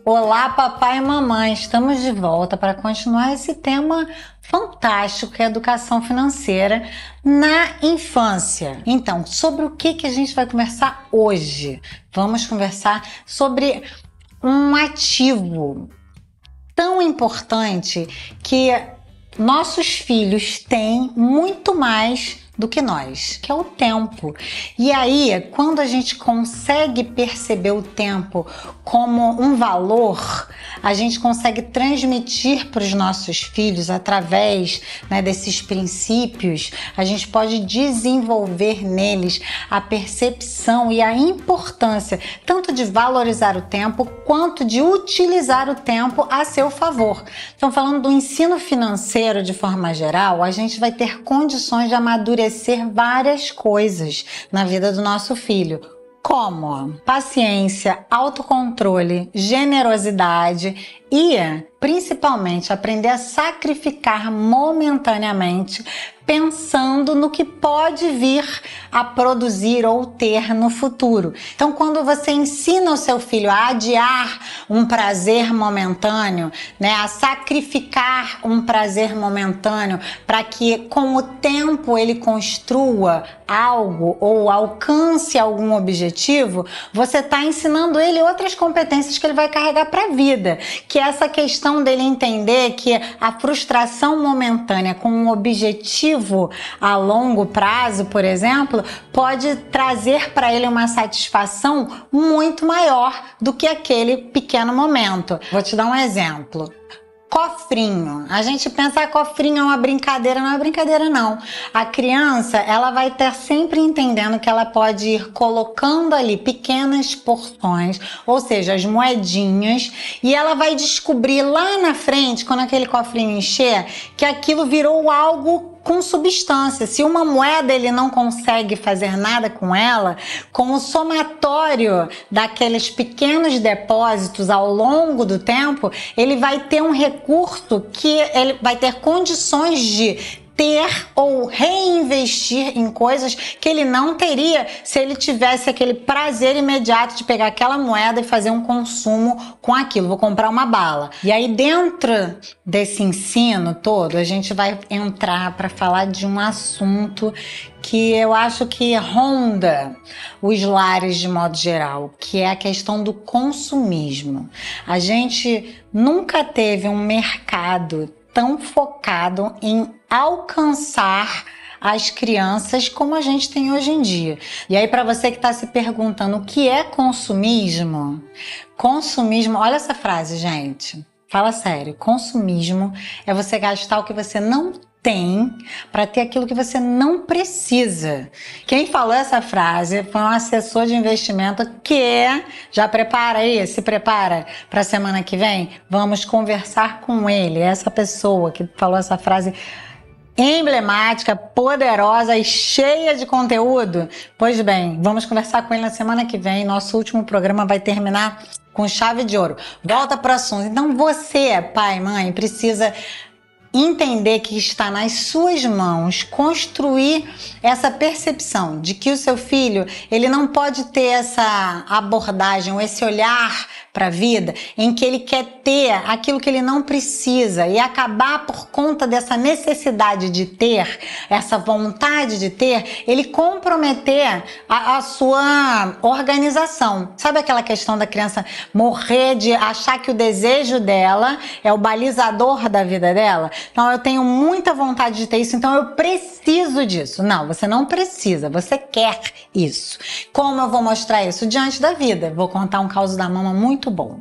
Olá, papai e mamãe, estamos de volta para continuar esse tema fantástico que é a educação financeira na infância. Então, sobre o que a gente vai conversar hoje? Vamos conversar sobre um ativo tão importante que nossos filhos têm muito mais do que nós, que é o tempo. E aí, quando a gente consegue perceber o tempo como um valor, a gente consegue transmitir para os nossos filhos através, desses princípios, a gente pode desenvolver neles a percepção e a importância tanto de valorizar o tempo quanto de utilizar o tempo a seu favor. Então, falando do ensino financeiro de forma geral, a gente vai ter condições de amadurecer várias coisas na vida do nosso filho, como paciência, autocontrole, generosidade e, principalmente, aprender a sacrificar momentaneamente, pensando no que pode vir a produzir ou ter no futuro. Então, quando você ensina o seu filho a adiar um prazer momentâneo, a sacrificar um prazer momentâneo para que com o tempo ele construa algo ou alcance algum objetivo, você está ensinando ele outras competências que ele vai carregar para a vida, que é essa questão dele entender que a frustração momentânea com um objetivo a longo prazo, por exemplo, pode trazer para ele uma satisfação muito maior do que aquele pequeno momento. Vou te dar um exemplo. Cofrinho. A gente pensa que cofrinho é uma brincadeira, não é brincadeira não. A criança, ela vai estar sempre entendendo que ela pode ir colocando ali pequenas porções, ou seja, as moedinhas, e ela vai descobrir lá na frente, quando aquele cofrinho encher, que aquilo virou algo com substância. Se uma moeda ele não consegue fazer nada com ela, com o somatório daqueles pequenos depósitos ao longo do tempo, ele vai ter um recurso que ele vai ter condições de ter ou reinvestir em coisas que ele não teria se ele tivesse aquele prazer imediato de pegar aquela moeda e fazer um consumo com aquilo. Vou comprar uma bala. E aí, dentro desse ensino todo, a gente vai entrar para falar de um assunto que eu acho que ronda os lares de modo geral, que é a questão do consumismo. A gente nunca teve um mercado tão focado em alcançar as crianças como a gente tem hoje em dia. E aí, para você que está se perguntando o que é consumismo, olha essa frase, gente, fala sério, consumismo é você gastar o que você não tem para ter aquilo que você não precisa. Quem falou essa frase foi um assessor de investimento que já se prepara para a semana que vem. Vamos conversar com ele, essa pessoa que falou essa frase emblemática, poderosa e cheia de conteúdo. Pois bem, vamos conversar com ele na semana que vem. Nosso último programa vai terminar com chave de ouro. Volta para o assunto. Então você, pai, mãe, precisa entender que está nas suas mãos construir essa percepção de que o seu filho, ele não pode ter essa abordagem ou esse olhar para a vida em que ele quer ter aquilo que ele não precisa e acabar por conta dessa necessidade de ter, essa vontade de ter, ele comprometer a sua organização. Sabe aquela questão da criança morrer de achar que o desejo dela é o balizador da vida dela? Então, eu tenho muita vontade de ter isso, então eu preciso disso. Não, você não precisa, você quer isso. Como eu vou mostrar isso? Diante da vida. Vou contar um caso da mama muito bom.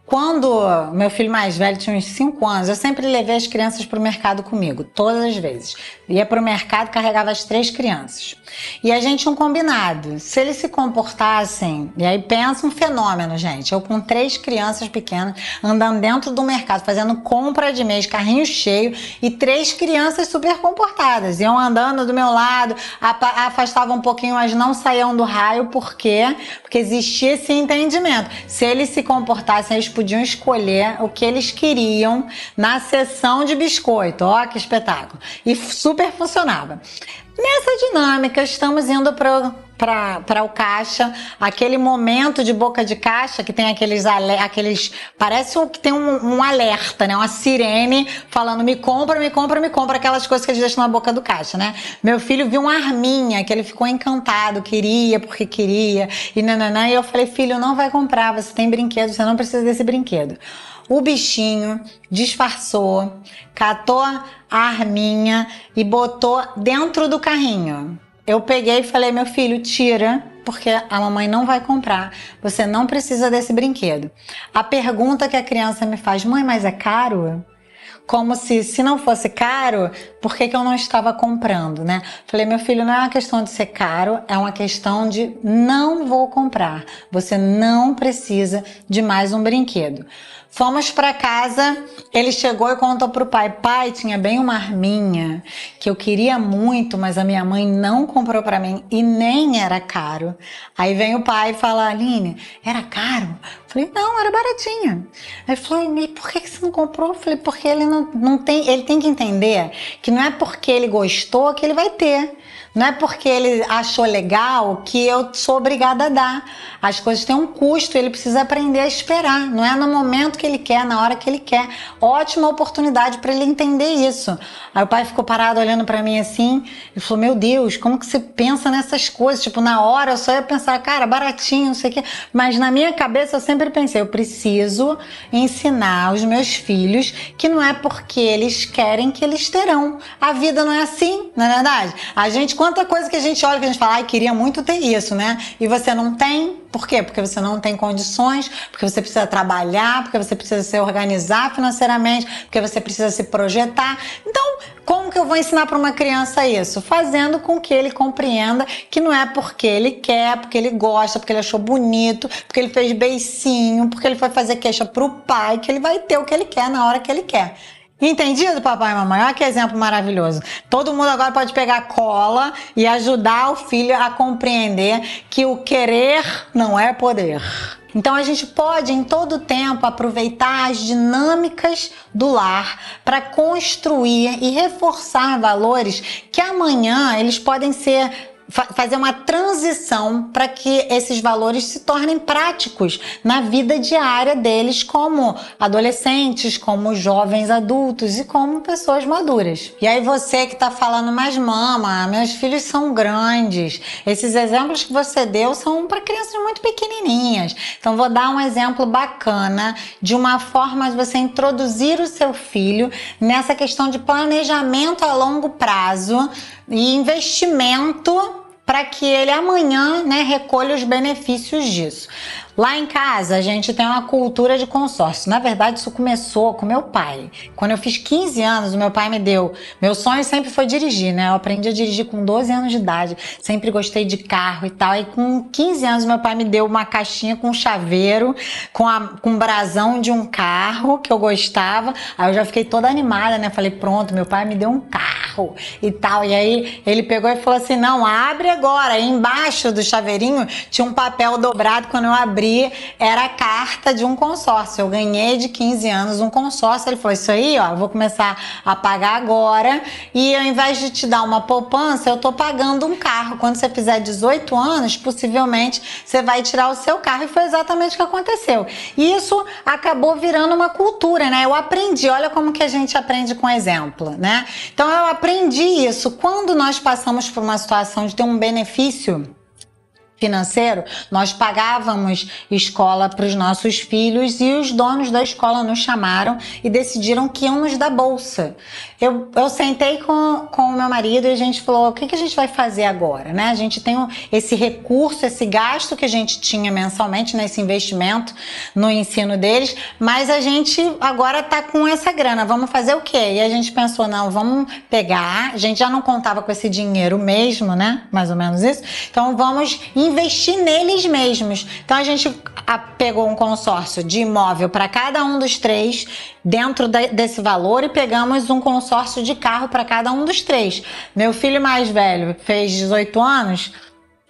Quando meu filho mais velho tinha uns 5 anos, eu sempre levei as crianças para o mercado comigo, todas as vezes. Ia para o mercado, carregava as 3 crianças. E a gente tinha um combinado. Se eles se comportassem, e aí pensa um fenômeno, gente. Eu com 3 crianças pequenas, andando dentro do mercado, fazendo compra de mês, carrinho cheio, e 3 crianças super comportadas. Iam andando do meu lado, afastavam um pouquinho, mas não saíam do raio. Por quê? Porque existia esse entendimento. Se eles se comportassem, eles podiam escolher o que eles queriam na seção de biscoito. Ó, que espetáculo! E super funcionava. Nessa dinâmica, estamos indo para para o caixa, aquele momento de boca de caixa que tem aqueles parece que tem um alerta, né? Uma sirene falando me compra, me compra, me compra, aquelas coisas que eles deixam na boca do caixa, né? Meu filho viu uma arminha que ele ficou encantado, queria porque queria e nananã, e eu falei, filho, não vai comprar, você tem brinquedo, você não precisa desse brinquedo. O bichinho disfarçou, catou a arminha e botou dentro do carrinho. Eu peguei e falei, meu filho, tira, porque a mamãe não vai comprar. Você não precisa desse brinquedo. A pergunta que a criança me faz, mãe, mas é caro? Como se não fosse caro, por que eu não estava comprando, né? Falei, meu filho, não é uma questão de ser caro, é uma questão de não vou comprar. Você não precisa de mais um brinquedo. Fomos para casa, ele chegou e contou pro pai, pai, tinha bem uma arminha que eu queria muito, mas a minha mãe não comprou para mim e nem era caro. Aí vem o pai e fala, Aline, era caro? Falei, não, era baratinha. Aí ele falou, e por que você não comprou? Falei, porque ele não tem, ele tem que entender que não é porque ele gostou que ele vai ter. Não é porque ele achou legal que eu sou obrigada a dar. As coisas têm um custo, ele precisa aprender a esperar. Não é no momento que ele quer, na hora que ele quer. Ótima oportunidade para ele entender isso. Aí o pai ficou parado olhando para mim assim e falou, meu Deus, como que você pensa nessas coisas? Tipo, na hora eu só ia pensar, cara, baratinho, não sei o quê. Mas na minha cabeça eu sempre pensei, eu preciso ensinar os meus filhos que não é porque eles querem que eles terão. A vida não é assim, não é verdade? Quanta coisa que a gente olha que a gente fala, ai, queria muito ter isso, né? E você não tem. Por quê? Porque você não tem condições, porque você precisa trabalhar, porque você precisa se organizar financeiramente, porque você precisa se projetar. Então, como que eu vou ensinar para uma criança isso? Fazendo com que ele compreenda que não é porque ele quer, porque ele gosta, porque ele achou bonito, porque ele fez beicinho, porque ele foi fazer queixa pro pai, que ele vai ter o que ele quer na hora que ele quer. Entendido, papai e mamãe? Olha que exemplo maravilhoso. Todo mundo agora pode pegar cola e ajudar o filho a compreender que o querer não é poder. Então a gente pode em todo tempo aproveitar as dinâmicas do lar para construir e reforçar valores que amanhã eles podem fazer uma transição para que esses valores se tornem práticos na vida diária deles como adolescentes, como jovens adultos e como pessoas maduras. E aí você que está falando, mas mama, meus filhos são grandes. Esses exemplos que você deu são para crianças muito pequenininhas. Então vou dar um exemplo bacana de uma forma de você introduzir o seu filho nessa questão de planejamento a longo prazo e investimento para que ele amanhã, né, recolha os benefícios disso. Lá em casa, a gente tem uma cultura de consórcio. Na verdade, isso começou com meu pai. Quando eu fiz 15 anos, o meu pai me deu... Meu sonho sempre foi dirigir, né? Eu aprendi a dirigir com 12 anos de idade. Sempre gostei de carro e tal. E com 15 anos, meu pai me deu uma caixinha com chaveiro, com um brasão de um carro que eu gostava. Aí eu já fiquei toda animada, né? Falei, pronto, meu pai me deu um carro e tal. E aí ele pegou e falou assim, não, abre agora. Aí embaixo do chaveirinho tinha um papel dobrado. Quando eu abri, era a carta de um consórcio. Eu ganhei de 15 anos um consórcio. Ele falou, isso aí, ó, eu vou começar a pagar agora e ao invés de te dar uma poupança, eu tô pagando um carro. Quando você fizer 18 anos, possivelmente você vai tirar o seu carro. E foi exatamente o que aconteceu. E isso acabou virando uma cultura, né? Eu aprendi, olha como que a gente aprende com exemplo, né? Então eu aprendi isso. Quando nós passamos por uma situação de ter um benefício financeiro, nós pagávamos escola para os nossos filhos e os donos da escola nos chamaram e decidiram que iam nos dar bolsa. Eu sentei com o meu marido e a gente falou, o que a gente vai fazer agora, né? A gente tem esse recurso, esse gasto que a gente tinha mensalmente nesse investimento no ensino deles, mas a gente agora tá com essa grana, vamos fazer o quê? E a gente pensou, não, vamos pegar, a gente já não contava com esse dinheiro mesmo, né? Mais ou menos isso. Então vamos investir neles mesmos. Então a gente pegou um consórcio de imóvel para cada um dos três dentro desse valor e pegamos um consórcio de carro para cada um dos três. Meu filho mais velho fez 18 anos,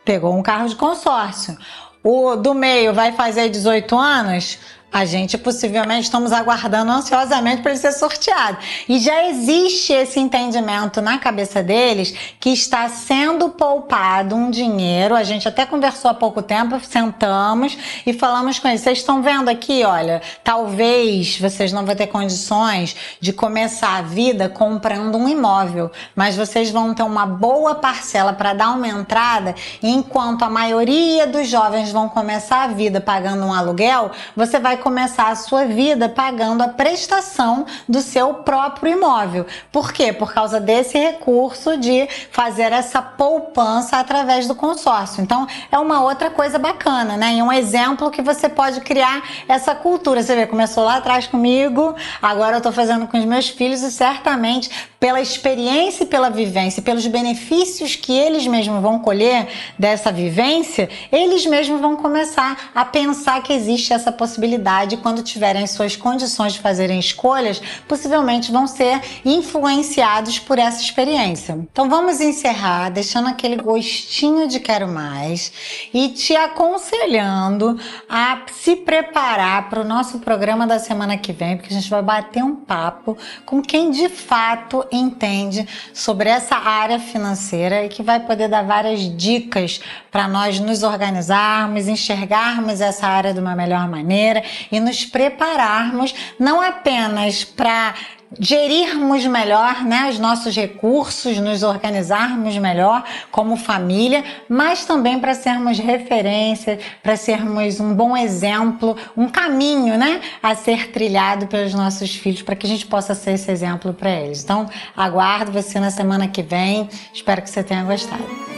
pegou um carro de consórcio. O do meio vai fazer 18 anos, A gente possivelmente estamos aguardando ansiosamente para ele ser sorteado. E já existe esse entendimento na cabeça deles que está sendo poupado um dinheiro. A gente até conversou há pouco tempo, sentamos e falamos com eles. Vocês estão vendo aqui, olha, talvez vocês não vão ter condições de começar a vida comprando um imóvel, mas vocês vão ter uma boa parcela para dar uma entrada, e enquanto a maioria dos jovens vão começar a vida pagando um aluguel, você vai começar a sua vida pagando a prestação do seu próprio imóvel. Por quê? Por causa desse recurso de fazer essa poupança através do consórcio. Então, é uma outra coisa bacana, né? E um exemplo que você pode criar essa cultura. Você vê, começou lá atrás comigo, agora eu tô fazendo com os meus filhos, e certamente pela experiência e pela vivência, pelos benefícios que eles mesmos vão colher dessa vivência, eles mesmos vão começar a pensar que existe essa possibilidade. Quando tiverem suas condições de fazerem escolhas, possivelmente vão ser influenciados por essa experiência. Então vamos encerrar deixando aquele gostinho de quero mais e te aconselhando a se preparar para o nosso programa da semana que vem, porque a gente vai bater um papo com quem de fato entende sobre essa área financeira e que vai poder dar várias dicas para nós nos organizarmos, enxergarmos essa área de uma melhor maneira e nos prepararmos não apenas para gerirmos melhor, né, os nossos recursos, nos organizarmos melhor como família, mas também para sermos referência, para sermos um bom exemplo, um caminho, né, a ser trilhado pelos nossos filhos, para que a gente possa ser esse exemplo para eles. Então, aguardo você na semana que vem. Espero que você tenha gostado.